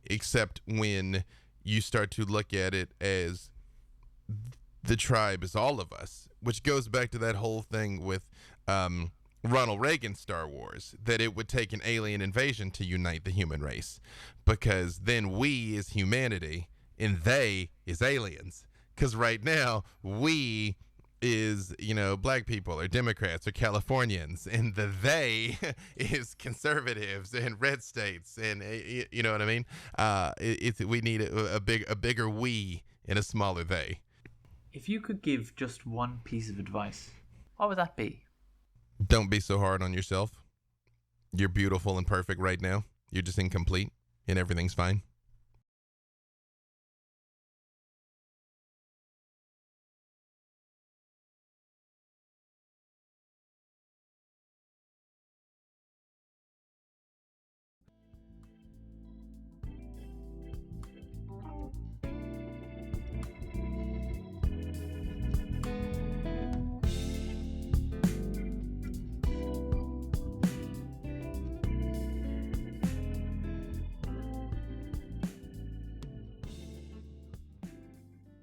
except when you start to look at it as the tribe is all of us, which goes back to that whole thing with Ronald Reagan's Star Wars, that it would take an alien invasion to unite the human race, because then we is humanity and they is aliens. Because right now we is, black people or Democrats or Californians, and the they is conservatives and red states, and you know what I mean? We need a bigger we and a smaller they.
If you could give just one piece of advice, what would that be?
Don't be so hard on yourself. You're beautiful and perfect right now. You're just incomplete, and everything's fine.